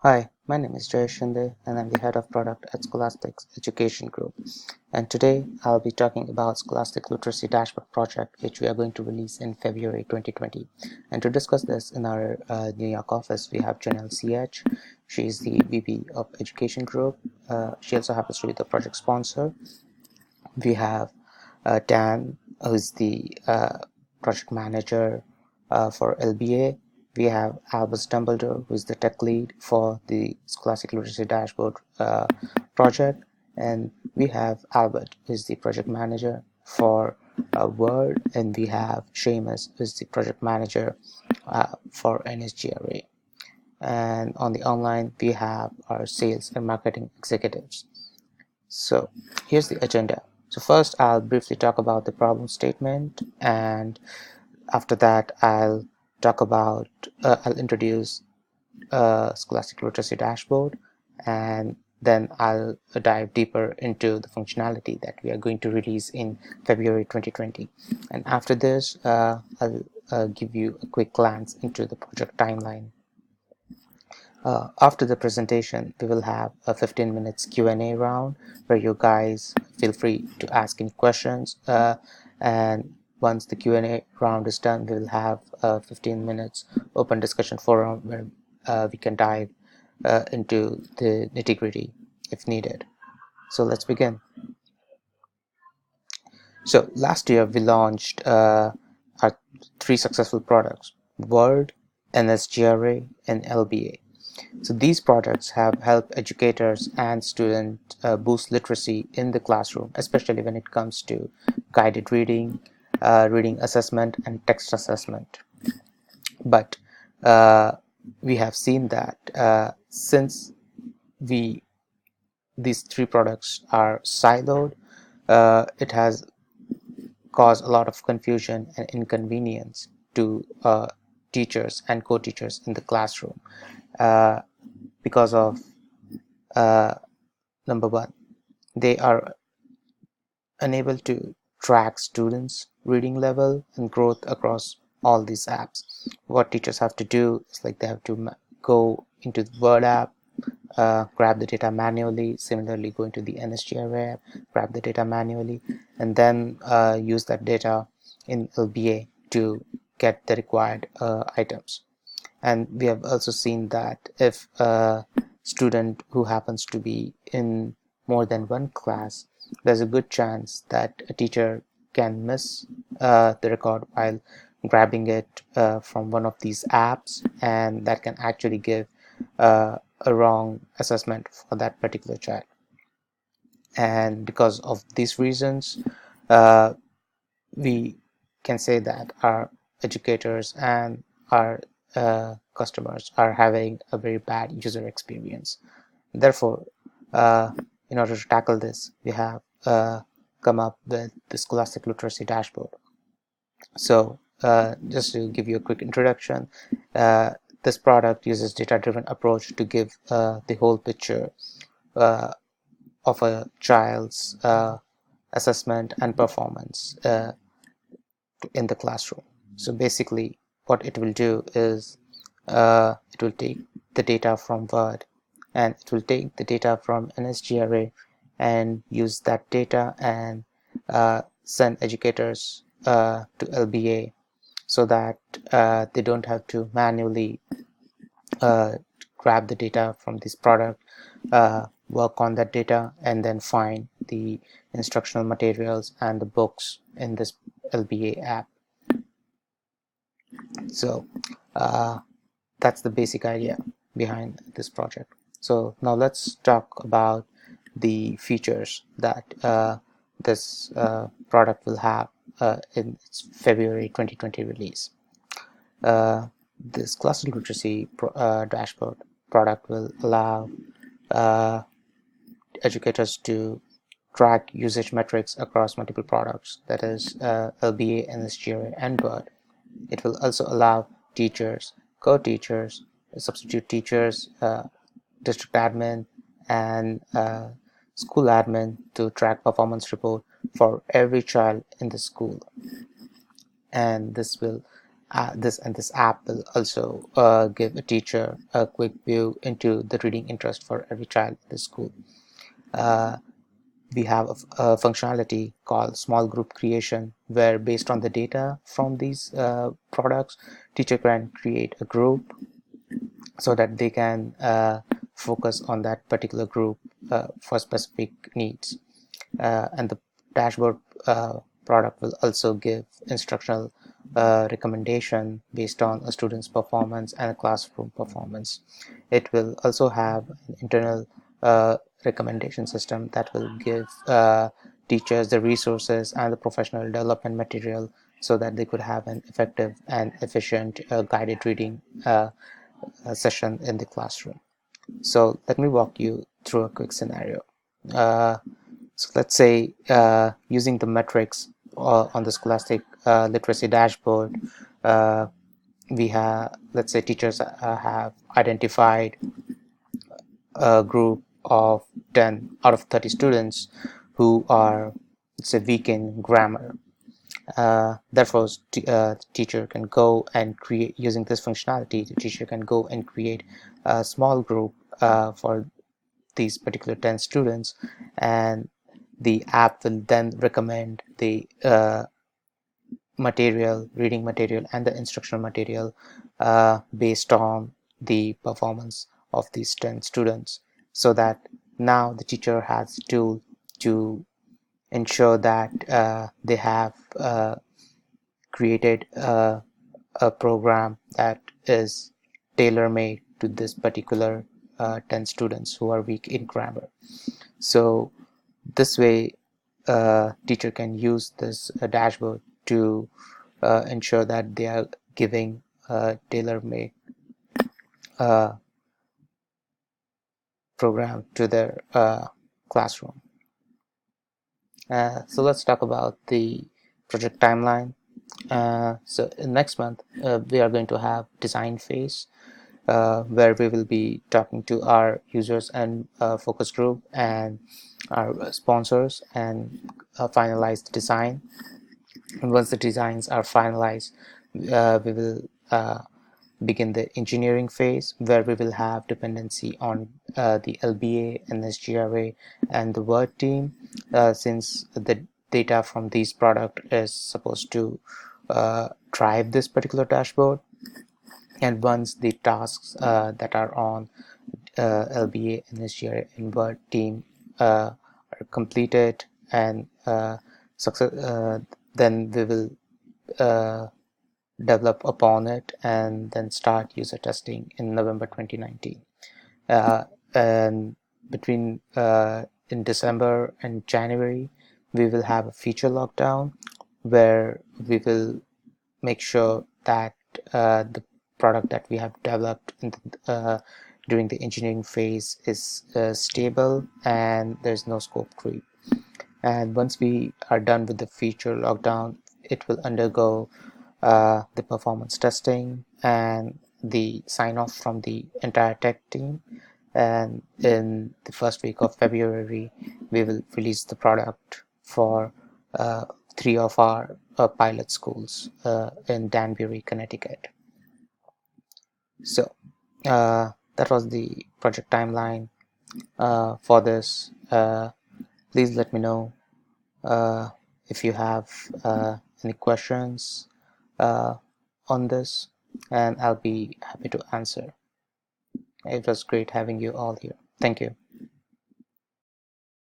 Hi, my name is Jay Shinde and I'm the head of product at Scholastic's Education Group. And today I'll be talking about Scholastic Literacy Dashboard project, which we are going to release in February 2020. And to discuss this in our New York office, we have Janelle CH. She is the VP of Education Group. She also happens to be the project sponsor. We have Dan, who's the project manager for LBA. We have Albus Dumbledore, who's the tech lead for the Scholastic Literacy Dashboard project. And we have Albert, who's the project manager for Word. And we have Seamus, who's the project manager for NSGRA. And on the online, we have our sales and marketing executives. So here's the agenda. So first I'll briefly talk about the problem statement, and after that I'll introduce Scholastic Literacy Dashboard, and then I'll dive deeper into the functionality that we are going to release in February 2020. And after this, I'll give you a quick glance into the project timeline. After the presentation, we will have a 15 minutes Q&A round where you guys feel free to ask any questions. And once the Q&A round is done, we will have a 15 minutes open discussion forum where we can dive into the nitty-gritty if needed. So let's begin. So last year we launched our 3 successful products: Word, NSGRA, and LBA. So these projects have helped educators and students boost literacy in the classroom, especially when it comes to guided reading, reading assessment, and text assessment. But we have seen that since these 3 products are siloed, it has caused a lot of confusion and inconvenience to teachers and co-teachers in the classroom. Because of number one, they are unable to track students' reading level and growth across all these apps. What teachers have to do is like they have to go into the Word app, grab the data manually, similarly go into the NSGRA app, grab the data manually, and then use that data in LBA to get the required items. And we have also seen that if a student who happens to be in more than one class, there's a good chance that a teacher can miss the record while grabbing it from one of these apps, and that can actually give a wrong assessment for that particular child. And because of these reasons, we can say that our educators and our customers are having a very bad user experience. Therefore, in order to tackle this, we have come up with the Scholastic Literacy Dashboard. So just to give you a quick introduction, this product uses data-driven approach to give the whole picture of a child's assessment and performance in the classroom. So basically what it will do is it will take the data from Word, and it will take the data from NSGRA and use that data and send educators to LBA so that they don't have to manually grab the data from this product, work on that data, and then find the instructional materials and the books in this LBA app. So that's the basic idea behind this project. So now let's talk about the features that this product will have in its February 2020 release. This Scholastic Literacy Dashboard product will allow educators to track usage metrics across multiple products, that is LBA, NSGRA, and Word. It will also allow teachers, co-teachers, substitute teachers, district admin, and school admin to track performance report for every child in the school. And this will this app will also give a teacher a quick view into the reading interest for every child in the school. We have a functionality called small group creation, where based on the data from these products, teacher can create a group so that they can focus on that particular group for specific needs. And the dashboard product will also give instructional recommendation based on a student's performance and a classroom performance. It will also have an internal recommendation system that will give teachers the resources and the professional development material so that they could have an effective and efficient guided reading session in the classroom. So let me walk you through a quick scenario. So let's say using the metrics on the Scholastic literacy dashboard, we have, let's say teachers have identified a group of 10 out of 30 students who are, let's say, weak in grammar. Therefore, the teacher can go and create, using this functionality, the teacher can go and create a small group for these particular 10 students, and the app will then recommend the reading material and the instructional material based on the performance of these 10 students, so that now the teacher has a tool to ensure that they have created a program that is tailor-made to this particular 10 students who are weak in grammar. So this way, teacher can use this dashboard to ensure that they are giving a tailor-made program to their classroom. So let's talk about the project timeline. So next month we are going to have design phase, where we will be talking to our users and focus group and our sponsors and finalize the design. And once the designs are finalized, we will begin the engineering phase, where we will have dependency on the LBA and SGRA and the Word team, since the data from these product is supposed to drive this particular dashboard. And once the tasks that are on LBA and SGRA and Word team are completed and success, then we will develop upon it and then start user testing in November 2019. And between in December and January, we will have a feature lockdown, where we will make sure that the product that we have developed during the engineering phase is stable and there's no scope creep. And once we are done with the feature lockdown, it will undergo the performance testing and the sign off from the entire tech team. And in the first week of February, we will release the product for 3 of our pilot schools in Danbury, Connecticut. So that was the project timeline for this. Please let me know if you have any questions on this, and I'll be happy to answer. It was great having you all here. Thank you.